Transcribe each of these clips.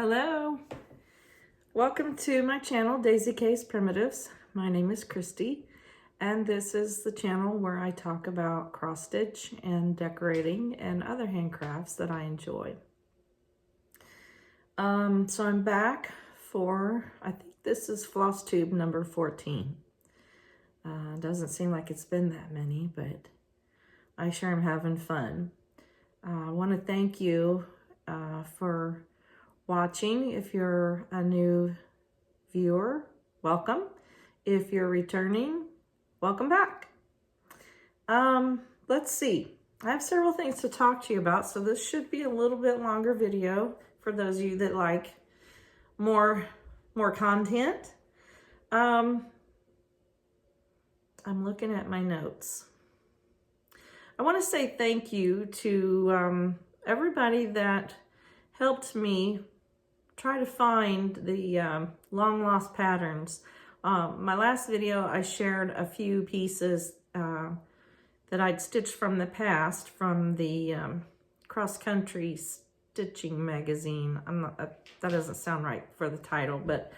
Hello, welcome to my channel, Daisy K's Primitives. My name is Christy, and this is the channel where I talk about cross stitch and decorating and other handcrafts that I enjoy. So I'm back for, I think this is FlossTube number 14. Doesn't seem like it's been that many, but I sure am having fun. I want to thank you for watching. If you're a new viewer, welcome. If you're returning, welcome back. Let's see. I have several things to talk to you about, so this should be a little bit longer video for those of you that like more content. I'm looking at my notes. I want to say thank you to everybody that helped me try to find the long lost patterns. My last video, I shared a few pieces that I'd stitched from the past from the cross country stitching magazine. That doesn't sound right for the title, but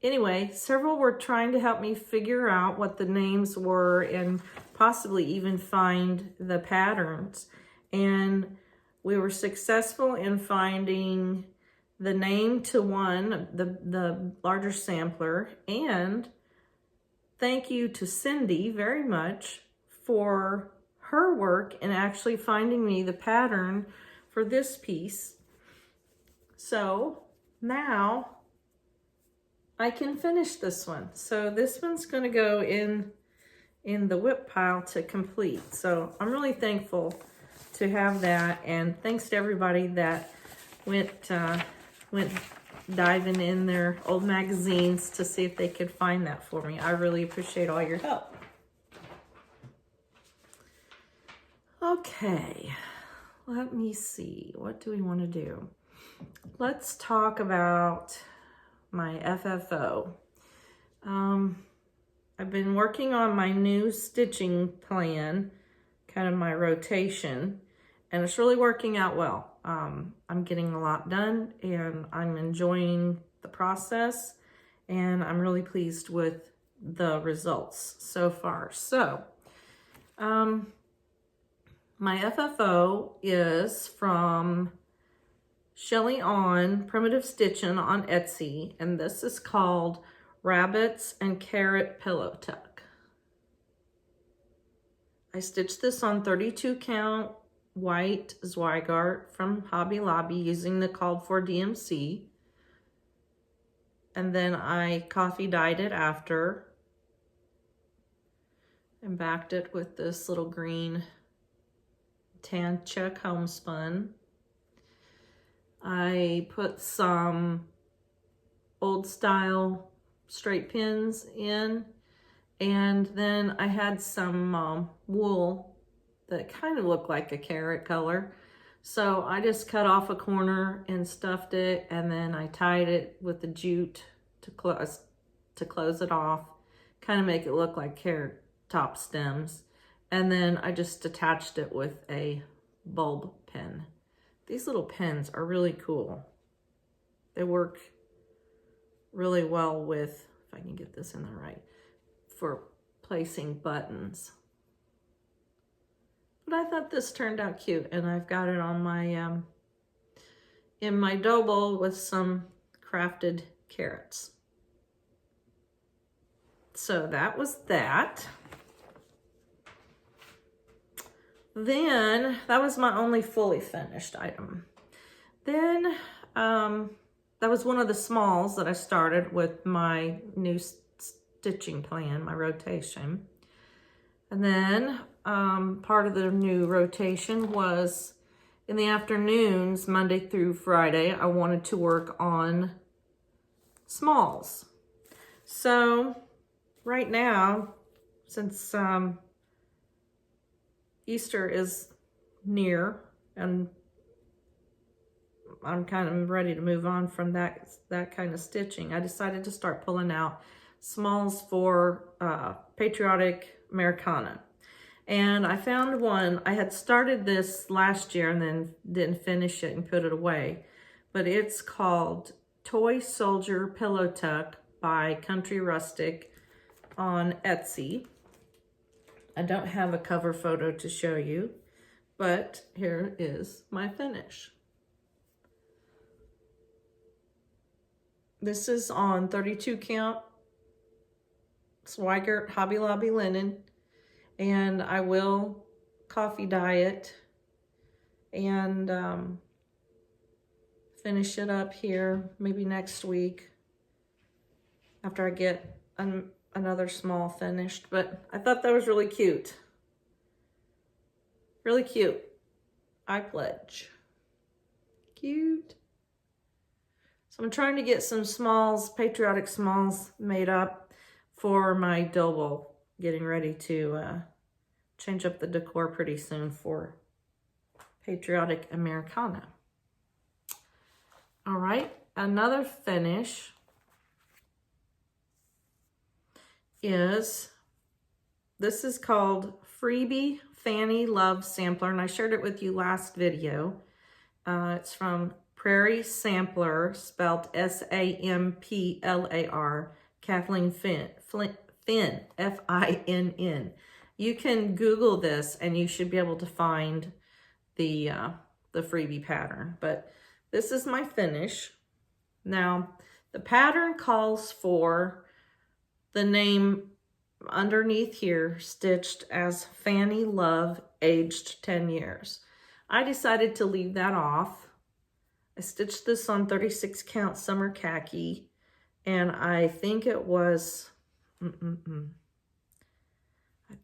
anyway, several were trying to help me figure out what the names were and possibly even find the patterns. And we were successful in finding the name to one, the larger sampler, and thank you to Cindy very much for her work in actually finding me the pattern for this piece. So now I can finish this one. So this one's going to go in the whip pile to complete. So I'm really thankful to have that, and thanks to everybody that went diving in their old magazines to see if they could find that for me. I really appreciate all your help. Okay, let me see. What do we want to do? Let's talk about my FFO. I've been working on my new stitching plan, kind of my rotation, and it's really working out well. I'm getting a lot done, and I'm enjoying the process, and I'm really pleased with the results so far. So, my FFO is from Shelly on PrimitiveStitchin on Etsy, and this is called Rabbits and Carrot Pillow Tuck. I stitched this on 32 count white Zweigart from Hobby Lobby using the called for DMC. And then I coffee dyed it after and backed it with this little green tan check homespun. I put some old style straight pins in, and then I had some wool that kind of looked like a carrot color. So I just cut off a corner and stuffed it, and then I tied it with the jute to close it off, kind of make it look like carrot top stems. And then I just attached it with a bulb pin. These little pins are really cool. They work really well with, if I can get this in the right, for placing buttons. But I thought this turned out cute, and I've got it on my, in my dough bowl with some crafted carrots. So that was that. Then, that was my only fully finished item. Then, that was one of the smalls that I started with my new stitching plan, my rotation. And then part of the new rotation was in the afternoons, Monday through Friday, I wanted to work on smalls. So right now, since Easter is near and I'm kind of ready to move on from that kind of stitching, I decided to start pulling out smalls for Patriotic Americana. And I found one. I had started this last year and then didn't finish it and put it away. But it's called Toy Soldier Pillow Tuck by Country Rustic on Etsy. I don't have a cover photo to show you, but here is my finish. This is on 32 count Swigert Hobby Lobby linen, and I will coffee dye it and finish it up here maybe next week after I get another small finished. But I thought that was really cute. Really cute. I pledge. Cute. So I'm trying to get some smalls, patriotic smalls made up for my dough bowl. Getting ready to change up the decor pretty soon for Patriotic Americana. All right, another finish is, this is called Freebie Fanny Love Sampler, and I shared it with you last video. It's from Prairie Samplar, spelled S-A-M-P-L-A-R, Kathleen Finn, F-I-N-N. You can Google this and you should be able to find the freebie pattern, but this is my finish. Now, the pattern calls for the name underneath here stitched as Fanny Love, aged 10 years. I decided to leave that off. I stitched this on 36 count summer khaki, and I think it was, I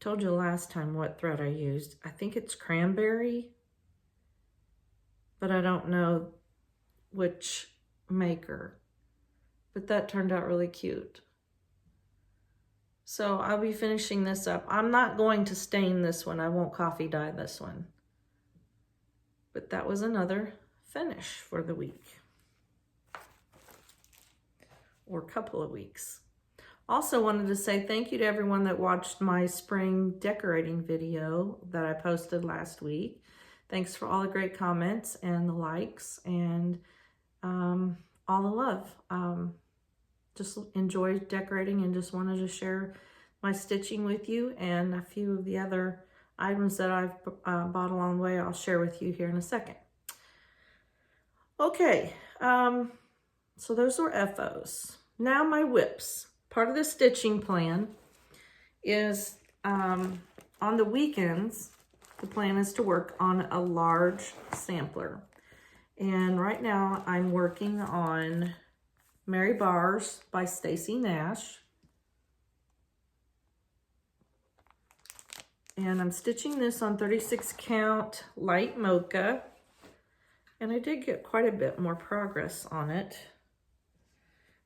told you last time what thread I used. I think it's cranberry, but I don't know which maker. But that turned out really cute. So I'll be finishing this up. I'm not going to stain this one. I won't coffee dye this one. But that was another finish for the week. Or couple of weeks. Also wanted to say thank you to everyone that watched my spring decorating video that I posted last week. Thanks for all the great comments and the likes and all the love. Just enjoyed decorating and just wanted to share my stitching with you, and a few of the other items that I've bought along the way I'll share with you here in a second. Okay, so those are FOs. Now my whips. Part of the stitching plan is on the weekends, the plan is to work on a large sampler. And right now I'm working on Mary Bars by Stacy Nash. And I'm stitching this on 36 count light mocha. And I did get quite a bit more progress on it.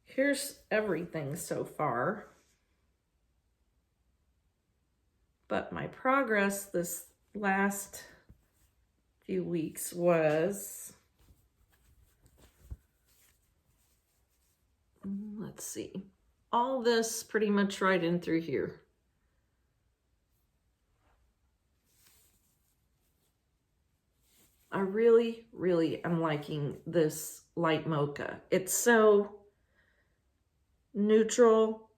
Here's everything so far. But my progress this last few weeks was, let's see, all this pretty much right in through here. I really, really am liking this light mocha. It's so neutral,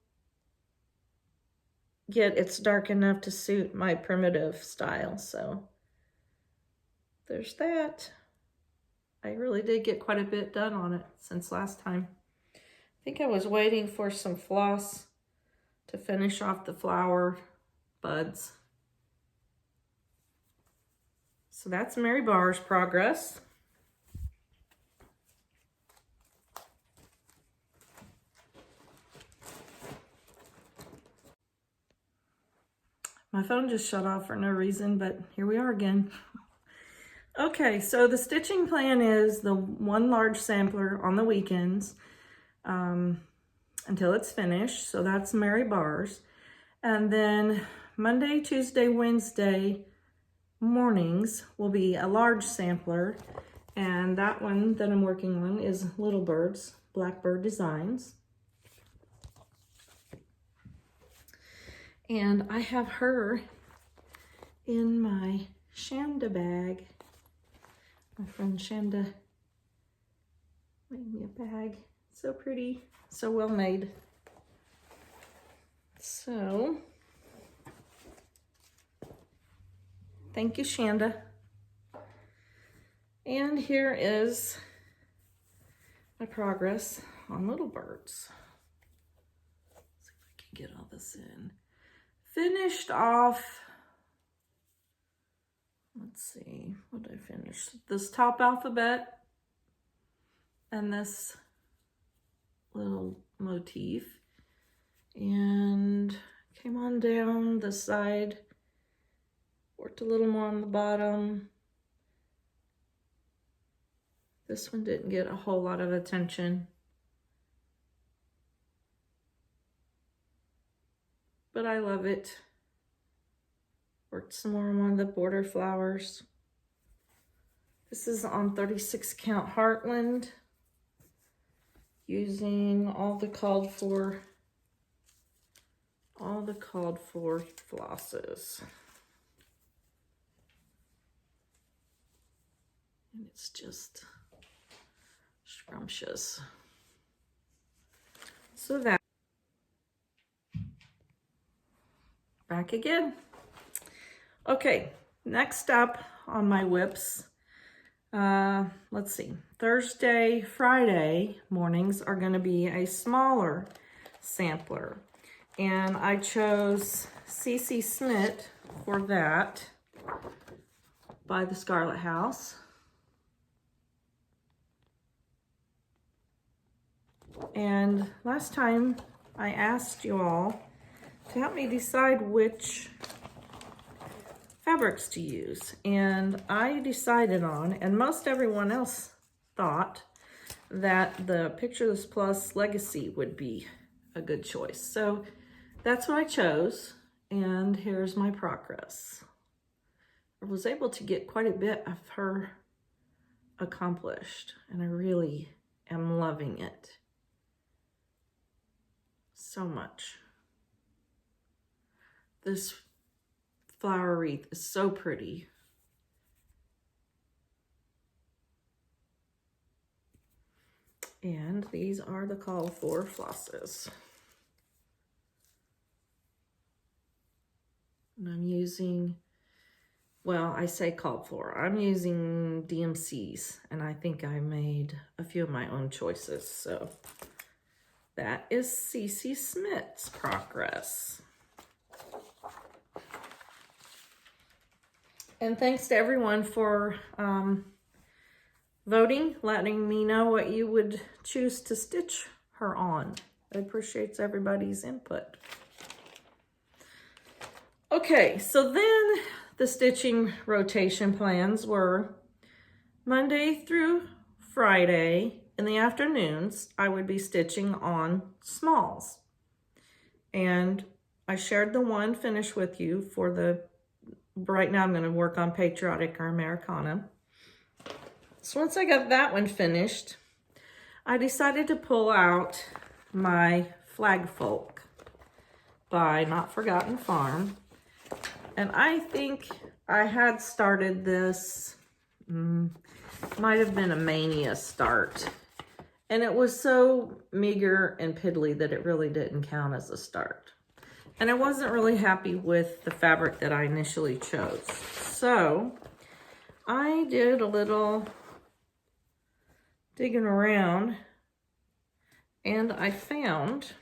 yet it's dark enough to suit my primitive style. So there's that. I really did get quite a bit done on it since last time. I think I was waiting for some floss to finish off the flower buds. So that's Mary Bar's progress. My phone just shut off for no reason, but here we are again. Okay, so the stitching plan is the one large sampler on the weekends until it's finished. So that's Mary Bar's. And then Monday, Tuesday, Wednesday mornings will be a large sampler. And that one that I'm working on is Little Bird's Blackbird Designs. And I have her in my Shanda bag. My friend Shanda made me a bag. So pretty, so well made. So, thank you, Shanda. And here is my progress on little birds. Let's see if I can get all this in. Finished off, let's see, what did I finish? This top alphabet and this little motif. And came on down the side, worked a little more on the bottom. This one didn't get a whole lot of attention, but I love it. Worked some more on one of the border flowers. This is on 36 count Heartland, using all the called for flosses. And it's just scrumptious. So that, back again. Okay, next up on my whips, let's see, Thursday, Friday mornings are going to be a smaller sampler. And I chose C.C. Smith for that by the Scarlet House. And last time I asked you all to help me decide which fabrics to use. And I decided on, and most everyone else thought, that the Picture This Plus Legacy would be a good choice. So that's what I chose, and here's my progress. I was able to get quite a bit of her accomplished, and I really am loving it so much. This flower wreath is so pretty. And these are the called for flosses. And I'm using, well, I say called for, I'm using DMCs, and I think I made a few of my own choices. So that is C.C. Smith's progress. And thanks to everyone for voting, letting me know what you would choose to stitch her on. I appreciate everybody's input. Okay, so then the stitching rotation plans were Monday through Friday in the afternoons, I would be stitching on smalls. And I shared the one finish with you for the, right now I'm going to work on Patriotic or Americana. So once I got that one finished, I decided to pull out my Flag Folk by Not Forgotten Farm. And I think I had started this, might have been a Mania start. And it was so meager and piddly that it really didn't count as a start. And I wasn't really happy with the fabric that I initially chose. So I did a little digging around, and I found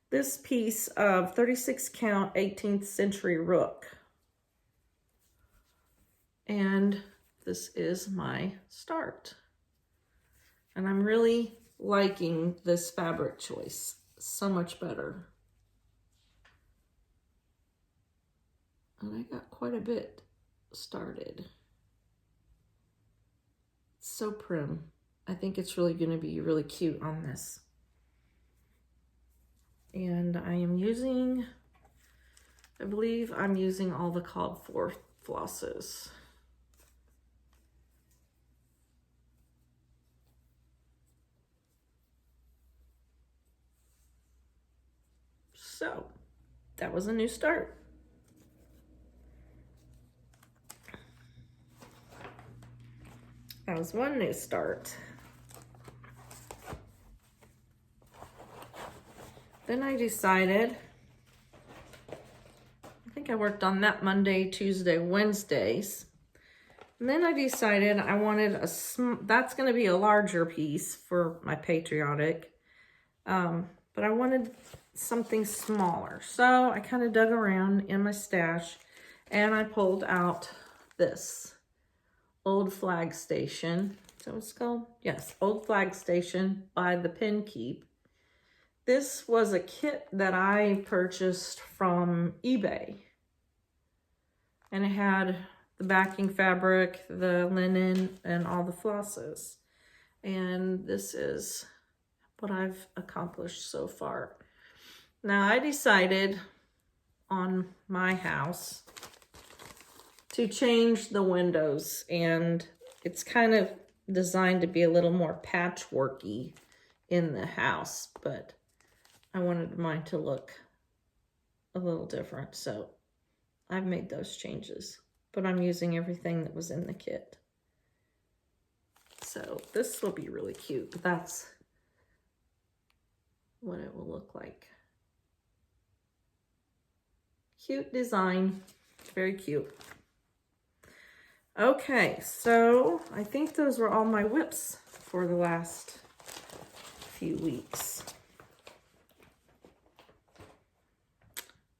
this piece of 36 count 18th century rook. And this is my start. And I'm really liking this fabric choice so much better. And I got quite a bit started. It's so prim. I think it's really going to be really cute on this. And I am using, I believe I'm using all the called for flosses. So that was a new start. That was one new start. Then I decided, I think I worked on that Monday, Tuesday, Wednesdays. And then I decided I wanted that's going to be a larger piece for my patriotic. But I wanted something smaller. So I kind of dug around in my stash and I pulled out this Old Flag Station. Is that what it's called? Yes, Old Flag Station by the Pin Keep. This was a kit that I purchased from eBay. And it had the backing fabric, the linen, and all the flosses. And this is what I've accomplished so far. Now I decided on my house to change the windows, and it's kind of designed to be a little more patchworky in the house, but I wanted mine to look a little different, so I've made those changes, but I'm using everything that was in the kit. So this will be really cute. That's what it will look like. Cute design, very cute. Okay, so I think those were all my whips for the last few weeks.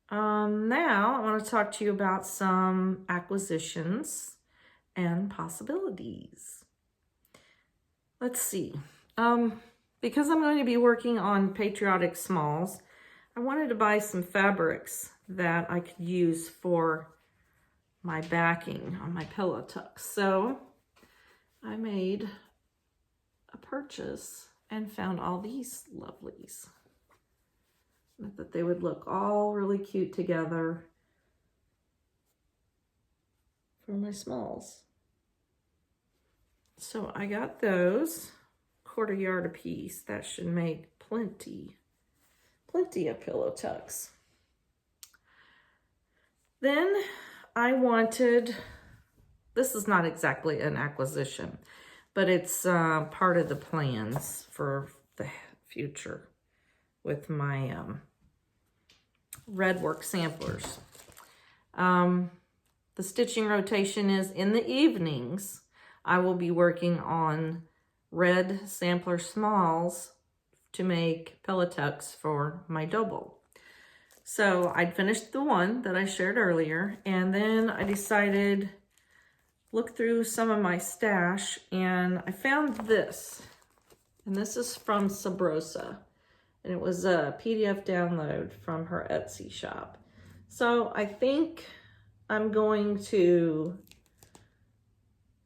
Now I want to talk to you about some acquisitions and possibilities. Let's see. Because I'm going to be working on patriotic smalls, I wanted to buy some fabrics that I could use for my backing on my pillow tucks. So I made a purchase and found all these lovelies. I thought they would look all really cute together for my smalls. So I got those, $1/4 yard a piece. That should make plenty of pillow tucks. Then I wanted, this is not exactly an acquisition, but it's part of the plans for the future with my red work samplers. The stitching rotation is in the evenings. I will be working on red sampler smalls to make pillow tucks for my double. So I'd finished the one that I shared earlier, and then I decided, look through some of my stash, and I found this. And this is from Sabrosa. And it was a PDF download from her Etsy shop. So I think I'm going to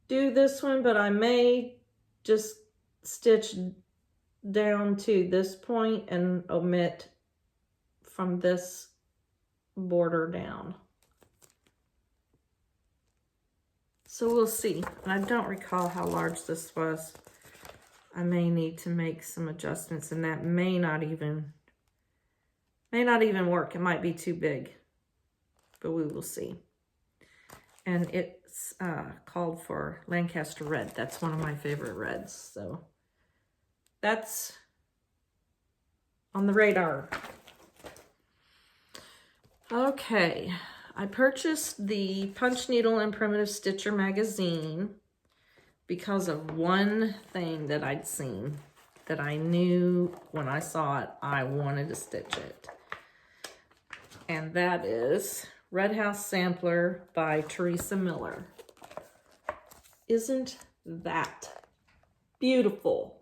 do this one, but I may just stitch down to this point and omit from this border down. So we'll see. And I don't recall how large this was. I may need to make some adjustments, and that may not even work. It might be too big, but we will see. And it's called for Lancaster Red. That's one of my favorite reds. So that's on the radar. Okay, I purchased the Punch Needle and Primitive Stitcher magazine because of one thing that I'd seen that I knew when I saw it, I wanted to stitch it. And that is Red House Sampler by Teresa Miller. Isn't that beautiful?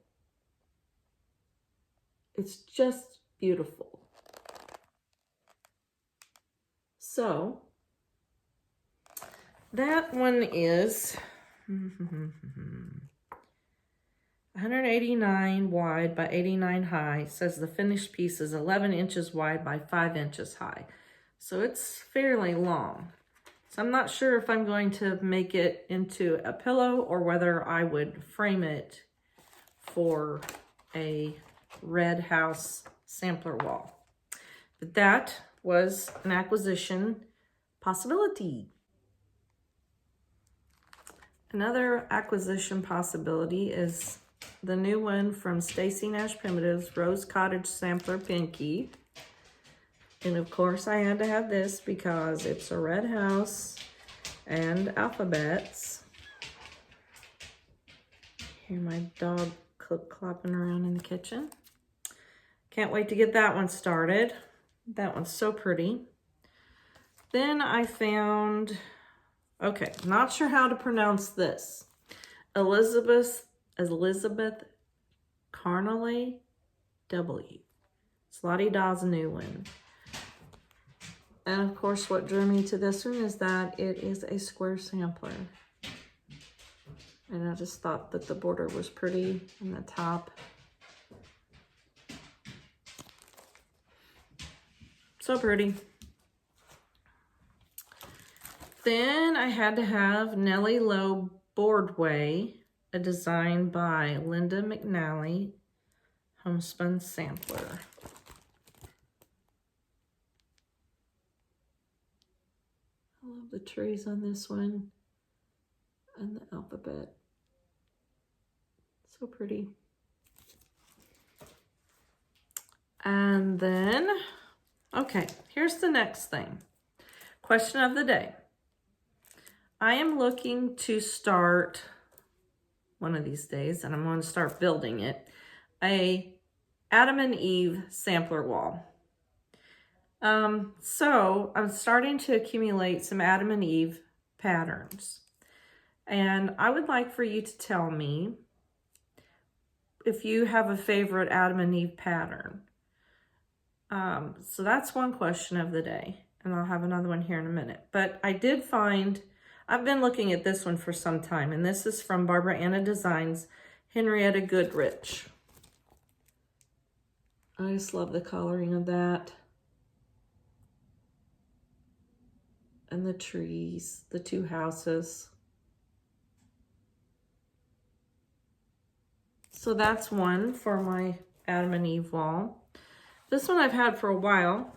It's just beautiful. So that one is 189 wide by 89 high. It says the finished piece is 11 inches wide by 5 inches high. So it's fairly long. So I'm not sure if I'm going to make it into a pillow or whether I would frame it for a Red House sampler wall. But that was an acquisition possibility. Another acquisition possibility is the new one from Stacy Nash Primitives, Rose Cottage Sampler Pinky. And of course I had to have this because it's a red house and alphabets. Hear my dog clopping around in the kitchen. Can't wait to get that one started. That one's so pretty. Then I found, okay, not sure how to pronounce this. Elizabeth Carnley W. It's Lottie Daw's new one. And of course what drew me to this one is that it is a square sampler. And I just thought that the border was pretty in the top. So pretty. Then I had to have Nellie Lowe Boardway, a design by Linda McNally, Homespun Sampler. I love the trees on this one and the alphabet. So pretty. And then, okay, here's the next thing. Question of the day. I am looking to start, one of these days, and I'm going to start building it, a Adam and Eve sampler wall. So I'm starting to accumulate some Adam and Eve patterns. And I would like for you to tell me if you have a favorite Adam and Eve pattern. So that's one question of the day. And I'll have another one here in a minute. But I did find, I've been looking at this one for some time. And this is from Barbara Anna Designs, Henrietta Goodrich. I just love the coloring of that. And the trees, the two houses. So that's one for my Adam and Eve wall. This one I've had for a while,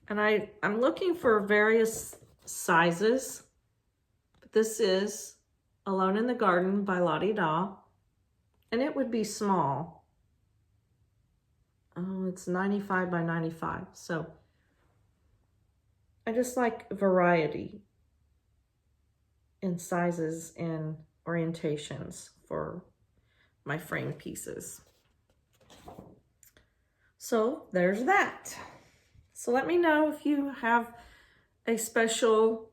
and I'm looking for various sizes. But this is Alone in the Garden by Lottie Daw, and it would be small. Oh, it's 95 by 95, so I just like variety in sizes and orientations for my frame pieces. So there's that. So let me know if you have a special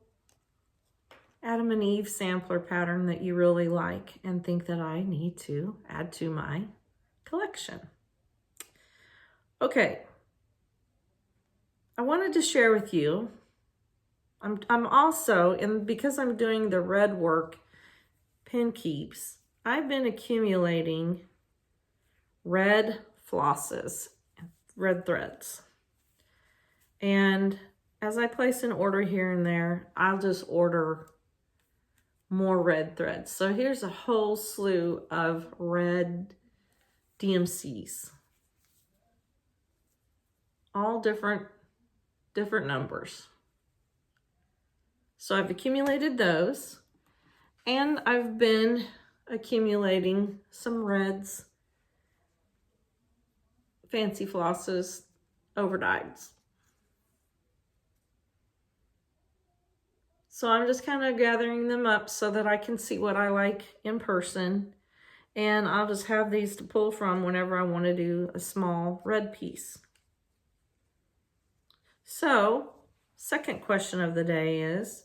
Adam and Eve sampler pattern that you really like and think that I need to add to my collection. Okay, I wanted to share with you, I'm also, and because I'm doing the red work pin keeps, I've been accumulating red flosses, red threads. And as I place an order here and there, I'll just order more red threads. So here's a whole slew of red DMCs. All different numbers. So I've accumulated those, and I've been accumulating some reds, fancy flosses, overdyes. So I'm just kind of gathering them up so that I can see what I like in person, and I'll just have these to pull from whenever I want to do a small red piece. So, second question of the day is,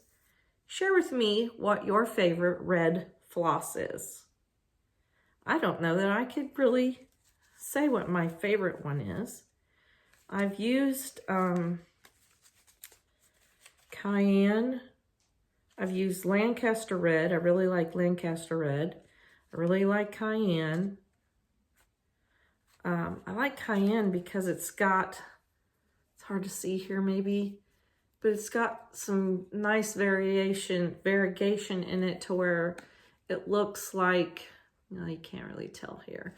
share with me what your favorite red floss is. I don't know that I could really say what my favorite one is. I've used Cayenne. I've used Lancaster Red. I really like Lancaster Red. I really like Cayenne. I like Cayenne because it's got, it's hard to see here maybe, but it's got some nice variegation in it to where it looks like, you can't really tell here,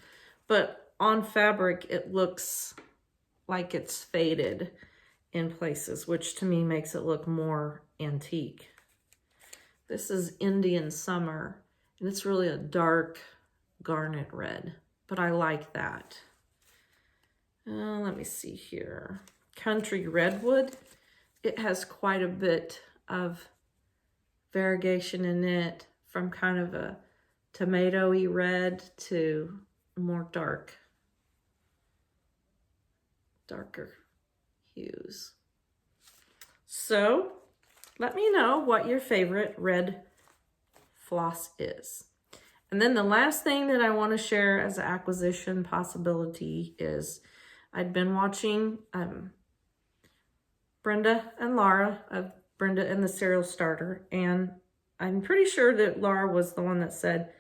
but on fabric it looks like it's faded in places, which to me makes it look more antique. This is Indian Summer, And it's really a dark garnet red, but I like that. Let me see here. Country Redwood. It has quite a bit of variegation in it, from kind of a tomatoey red to more darker hues. So let me know what your favorite red floss is. And then the last thing that I want to share as an acquisition possibility is I'd been watching Brenda and Laura of Brenda and the Cereal Starter, and I'm pretty sure that Laura was the one that said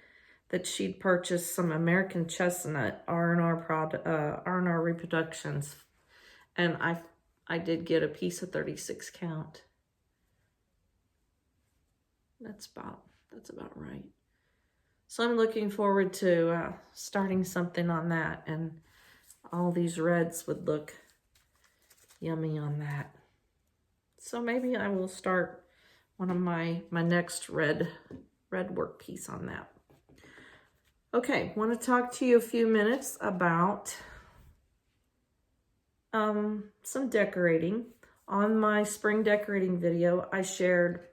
that she'd purchased some American Chestnut R&R reproductions, and I did get a piece of 36 count. That's about right. So I'm looking forward to starting something on that, and all these reds would look yummy on that. So maybe I will start one of my next red work piece on that. Okay, want to talk to you a few minutes about some decorating. On my spring decorating video, I shared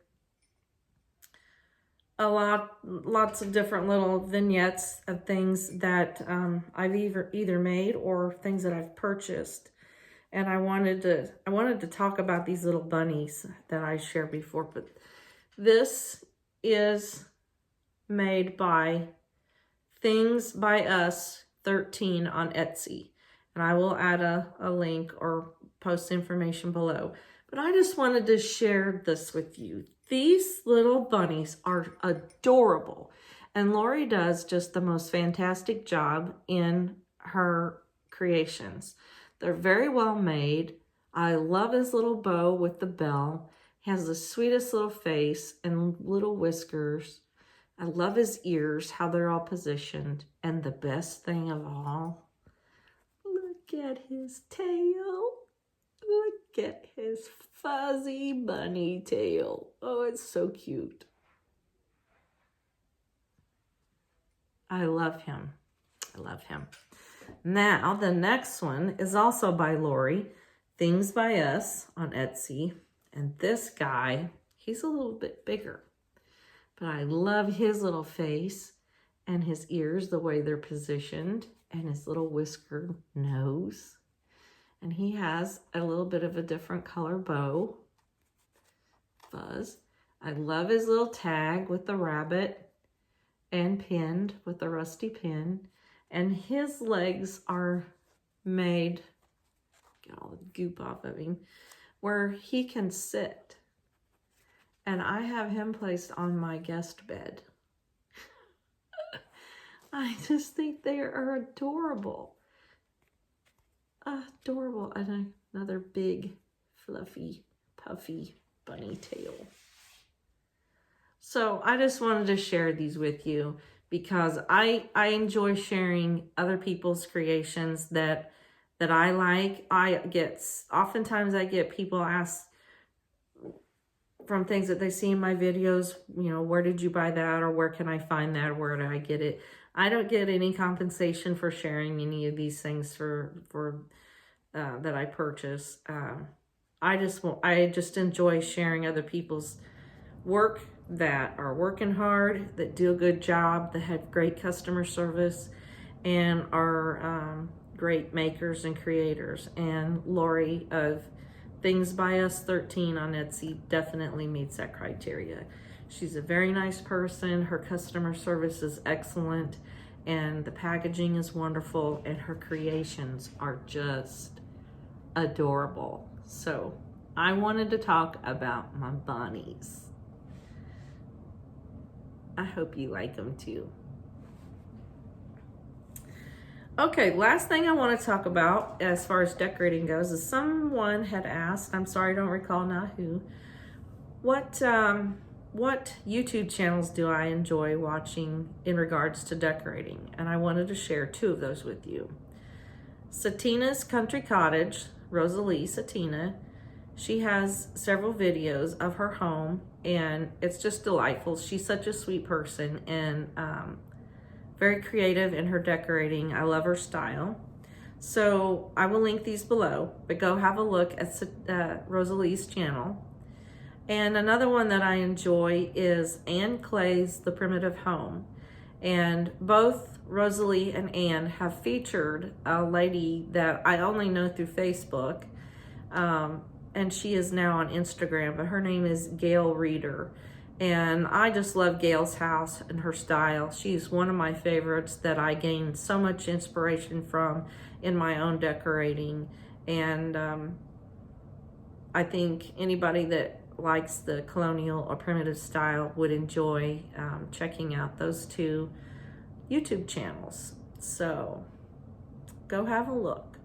lots of different little vignettes of things that I've either made or things that I've purchased. And I wanted to talk about these little bunnies that I shared before, but this is made by Things by Us 13 on Etsy. And I will add a link or post information below. But I just wanted to share this with you. These little bunnies are adorable. And Lori does just the most fantastic job in her creations. They're very well made. I love his little bow with the bell. He has the sweetest little face and little whiskers. I love his ears, how they're all positioned. And the best thing of all, look at his tail. Look at his fuzzy bunny tail. Oh, it's so cute. I love him. I love him. Now, the next one is also by Lori, Things by Us on Etsy. And this guy, he's a little bit bigger. But I love his little face and his ears, the way they're positioned, and his little whiskered nose. And he has a little bit of a different color bow. Fuzz. I love his little tag with the rabbit and pinned with the rusty pin. And his legs are made, get all the goop off of him, where he can sit. And I have him placed on my guest bed. I just think they are adorable. Adorable. And another big, fluffy, puffy bunny tail. So I just wanted to share these with you because I enjoy sharing other people's creations that I like. Oftentimes I get people ask from things that they see in my videos, you know, where did you buy that, or where can I find that, or where do I get it? I don't get any compensation for sharing any of these things that I purchase. I just enjoy sharing other people's work that are working hard, that do a good job, that have great customer service, and are great makers and creators. And Lori of Things by Us 13 on Etsy definitely meets that criteria. She's a very nice person. Her customer service is excellent, and the packaging is wonderful, and her creations are just adorable. So I wanted to talk about my bunnies. I hope you like them too. Okay, last thing I want to talk about as far as decorating goes is someone had asked, I'm sorry, I don't recall now who, what YouTube channels do I enjoy watching in regards to decorating? And I wanted to share two of those with you. Cetinas Country Cottage, Rosalie Cetina, She has several videos of her home, and it's just delightful. She's such a sweet person, and very creative in her decorating. I love her style. So I will link these below, but go have a look at Rosalie's channel. And another one that I enjoy is Ann Clay's The Primitive Home. And both Rosalie and Ann have featured a lady that I only know through Facebook. And she is now on Instagram, but her name is Gail Reeder. And I just love Gail's house and her style. She's one of my favorites that I gained so much inspiration from in my own decorating. And I think anybody that likes the colonial or primitive style would enjoy checking out those two YouTube channels. So go have a look.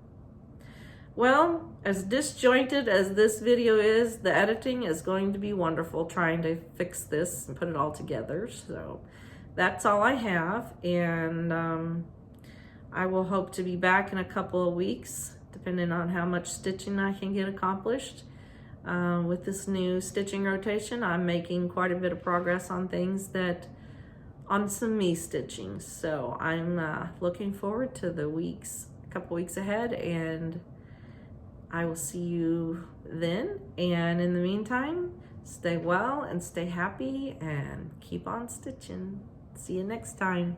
Well, as disjointed as this video is, the editing is going to be wonderful trying to fix this and put it all together. So that's all I have, and I will hope to be back in a couple of weeks, depending on how much stitching I can get accomplished. With this new stitching rotation, I'm making quite a bit of progress on things on some me stitching. So I'm looking forward to the couple weeks ahead, and I will see you then. And in the meantime, stay well and stay happy and keep on stitching. See you next time.